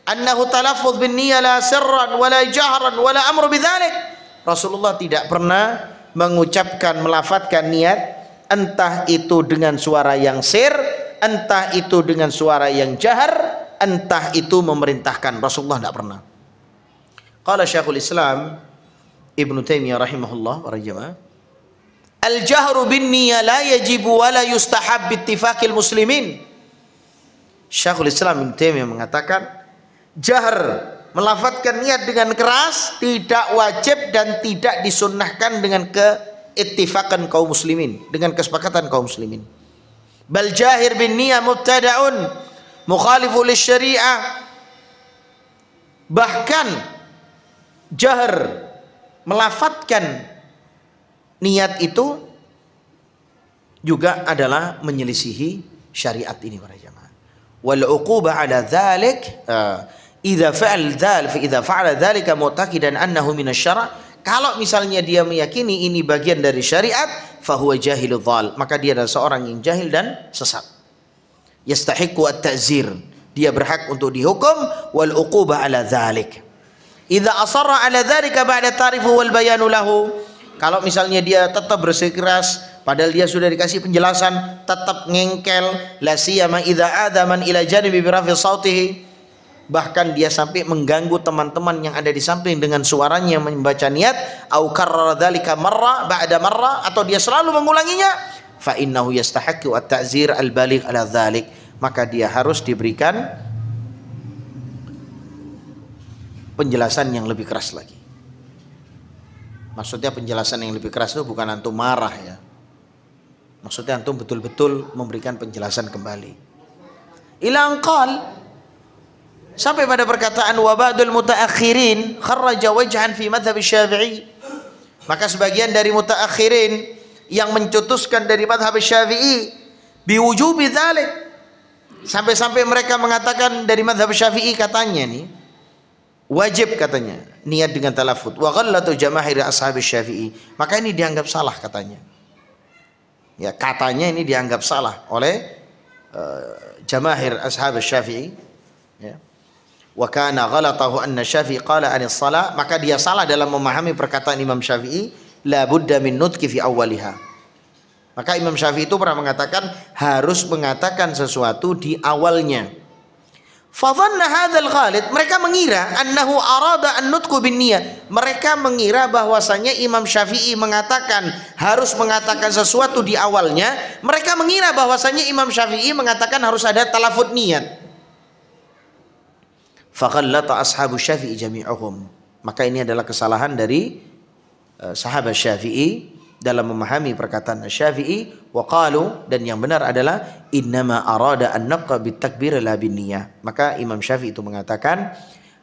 A: annahu talaffuz bin niyyah la sirran wala jahran wala amru bidzalik. Rasulullah tidak pernah mengucapkan, melafadzkan niat, entah itu dengan suara yang sir, entah itu dengan suara yang jahar, entah itu memerintahkan. Rasulullah tidak pernah. Qala Syekhul Islam Ibnu Taimiyah rahimahullah wa rajamah, al-jahru bin niyyah la yajibu wa la yustahab bi ittifaqil muslimin. Syekhul Islam Ibnu Taimiyah mengatakan, jahar, melafadzkan niat dengan keras, tidak wajib dan tidak disunnahkan dengan keittifakan kaum muslimin, dengan kesepakatan kaum muslimin. Bal jahir bin niyyah mubtada'un mukhalifu lisyari'ah. Bahkan jahar, melafadzkan niat itu juga adalah menyelisihi syariat ini para jamaah. Wal uqubah ala dzalik idza fa'ala dzalika mu'taqidan annahu minasyara'. Kalau misalnya dia meyakini ini bagian dari syariat, fahuwa jahilul dhal, maka dia adalah seorang yang jahil dan sesat. Yastahiqqu at-ta'zir, dia berhak untuk dihukum, wal uqubah ala dzalik. Idza asarra ala dzalika ba'da ta'rifu wal bayanu lahu. Kalau misalnya dia tetap bersikeras padahal dia sudah dikasih penjelasan, tetap ngengkel, la siyama idza adaman ila janibi bi rafi sautihi, bahkan dia sampai mengganggu teman-teman yang ada di samping dengan suaranya membaca niat, au karrara dzalika marra ba'da marra, atau dia selalu mengulanginya, fa innahu yastahiqqu at-ta'zir al-baligh ala dzalik, maka dia harus diberikan penjelasan yang lebih keras lagi. Maksudnya penjelasan yang lebih keras itu bukan antum marah ya. Maksudnya antum betul-betul memberikan penjelasan kembali. Ila anqal, sampai pada perkataan wa ba'dul mutaakhirin kharraja wajhan fi madhhab Syafi'i. Maka sebagian dari mutaakhirin yang mencetuskan dari madhab Syafi'i biwujubi dzalik, sampai-sampai mereka mengatakan dari madhab Syafi'i katanya nih wajib katanya niat dengan talaffuz, wa ghallatu jamaahir ashabi Syafi'i, maka ini dianggap salah katanya. Ya, katanya ini dianggap salah oleh jamaahir ashab Syafi'i, ya. Wa kana ghalatahu anna Syafi'i qala anis salah, maka dia salah dalam memahami perkataan Imam Syafi'i, la budda min nutqi fi awwaliha. Maka Imam Syafi'i itu pernah mengatakan harus mengatakan sesuatu di awalnya. Fadhanna hadzal ghalid, mereka mengira annahu arada an nutqu bin niyyah. Mereka mengira bahwasanya Imam Syafi'i mengatakan harus mengatakan sesuatu di awalnya. Mereka mengira bahwasanya Imam Syafi'i mengatakan harus ada talaffuz niat. Faghallata ashabu Syafi'i jami'uhum. Maka ini adalah kesalahan dari sahabat Syafi'i dalam memahami perkataan Syafi'i, wa qalu, dan yang benar adalah innama arada an naqqa bit takbir la bin niyyah. Maka Imam Syafi'i itu mengatakan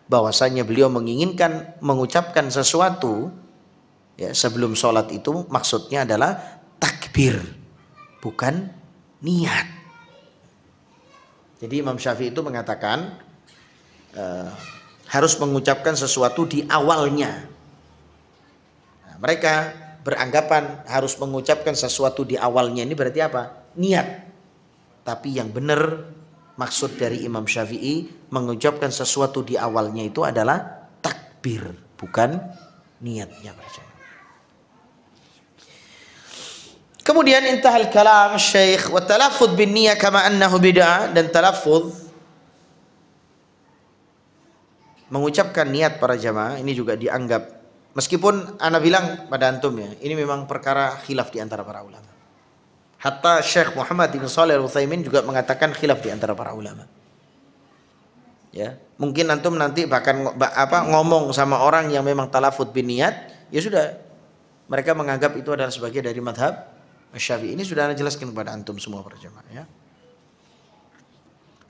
A: bahwasanya beliau menginginkan mengucapkan sesuatu ya sebelum sholat itu maksudnya adalah takbir, bukan niat. Jadi Imam Syafi'i itu mengatakan harus mengucapkan sesuatu di awalnya. Nah, mereka beranggapan harus mengucapkan sesuatu di awalnya, ini berarti apa? Niat. Tapi yang benar maksud dari Imam Syafi'i mengucapkan sesuatu di awalnya itu adalah takbir, bukan niatnya. Kemudian intahal kalam Syekh, wa talaffuz bin niyyah kama annahu bid'ah, dan talaffuz mengucapkan niat para jamaah ini juga dianggap, meskipun ana bilang pada antum ya, ini memang perkara khilaf di antara para ulama. Hatta Syekh Muhammad bin Shalih Al-Utsaimin juga mengatakan khilaf di antara para ulama. Ya, mungkin antum nanti bahkan ngomong sama orang yang memang talaffuz bin niat, ya sudah, mereka menganggap itu adalah sebagai dari madhab Syafi'i. Ini sudah ana jelaskan kepada antum semua para jamaah ya.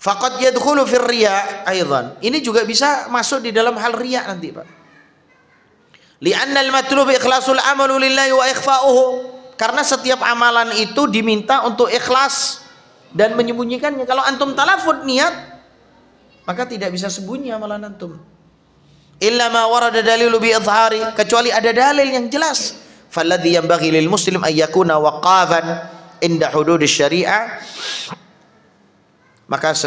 A: Faqad yadkhulu fir riya aidan. Ini juga bisa masuk di dalam hal riya nanti, Pak. Li'anna al-matlub ikhlasul amalu lillahi wa ikhfa'uhu. Karena setiap amalan itu diminta untuk ikhlas dan menyembunyikannya. Kalau antum talafud niat, maka tidak bisa sembunyi amalan antum. Illa ma warada dalilu bi idhari, kecuali ada dalil yang jelas. Falladhi yanbaghi lil muslim an yakuna waqafan inda hududis syariah. Maka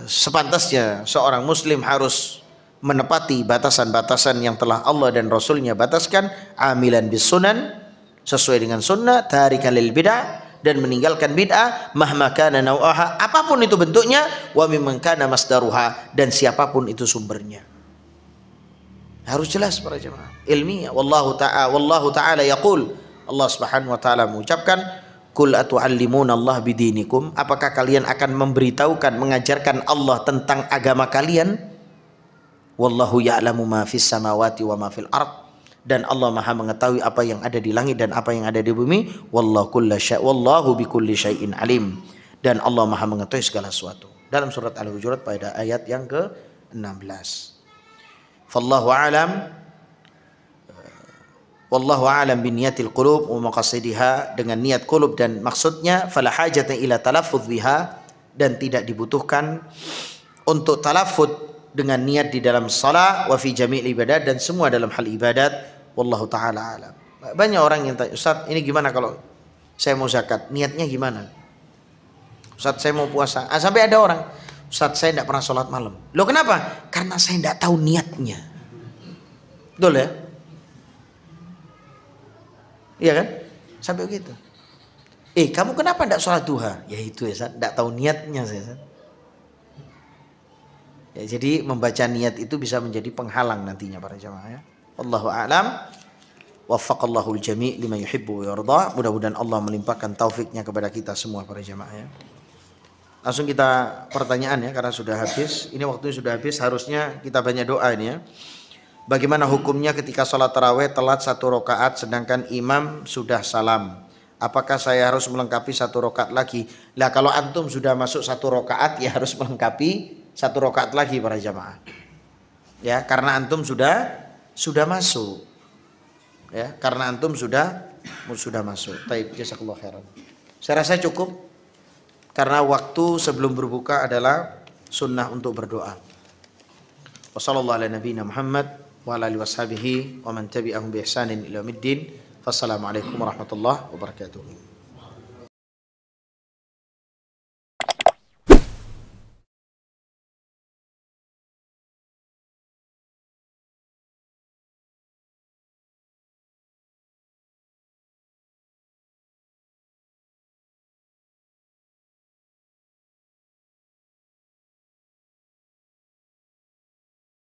A: sepantasnya seorang muslim harus menepati batasan-batasan yang telah Allah dan Rasulnya bataskan, amilan bis sunan, sesuai dengan sunnah, tarikan lil bid'ah, dan meninggalkan bid'ah, mahma kana naw'aha, apapun itu bentuknya, wa mimman kana masdaruha, dan siapapun itu sumbernya. Harus jelas para jemaah, ilmiah. Wallahu ta'ala yaqul, Allah Subhanahu wa taala mengucapkan, qul atu'allimuna Allah bidinikum, apakah kalian akan memberitahukan, mengajarkan Allah tentang agama kalian? Wallahu ya'lamu ma fis samawati wa ma fil ard, dan Allah Maha mengetahui apa yang ada di langit dan apa yang ada di bumi. Wallahu bikulli syai'in alim, dan Allah Maha mengetahui segala sesuatu. Dalam surat Al-Hujurat pada ayat yang ke-16. Fallahu a'lam, wallahu a'lam biniyatil qulub wa maqasidiha, dengan niat qulub dan maksudnya. Fala hajata ila talaffuz biha, dan tidak dibutuhkan untuk talaffuz dengan niat di dalam salat, wa fi jami'il ibadat, dan semua dalam hal ibadat. Wallahu ta'ala alam. Banyak orang yang tanya, Ustaz, ini gimana kalau saya mau zakat, niatnya gimana? Ustaz, saya mau puasa. Sampai ada orang, Ustaz, saya tidak pernah sholat malam. Loh kenapa? Karena saya tidak tahu niatnya. Betul ya? Iya kan? Sampai begitu. Kamu kenapa tidak sholat duha? Ya itu ya, Ustaz, tidak tahu niatnya saya, Ustaz. Ya, jadi membaca niat itu bisa menjadi penghalang nantinya para jamaah ya. Wallahu a'lam. Waffaqallahu al-jami' lima yuhibbu wa yarda. Mudah-mudahan Allah melimpahkan taufiknya kepada kita semua para jamaah ya. Langsung kita pertanyaan ya, karena sudah habis. Ini waktunya sudah habis, harusnya kita banyak doa ini ya. Bagaimana hukumnya ketika sholat tarawih telat 1 rakaat sedangkan imam sudah salam? Apakah saya harus melengkapi 1 rakaat lagi? Lah kalau antum sudah masuk 1 rakaat ya harus melengkapi 1 rakaat lagi para jamaah. Ya, karena antum sudah masuk. Ya, karena antum sudah masuk. Baik, jazakallahu khairan. Saya rasa cukup karena waktu sebelum berbuka adalah sunnah untuk berdoa. Wassallallahu ala nabiyina Muhammad wa ala alihi washabihi wa man tabi'ahum bi ihsanin ila yaumiddin. Wassalamualaikum warahmatullahi wabarakatuh.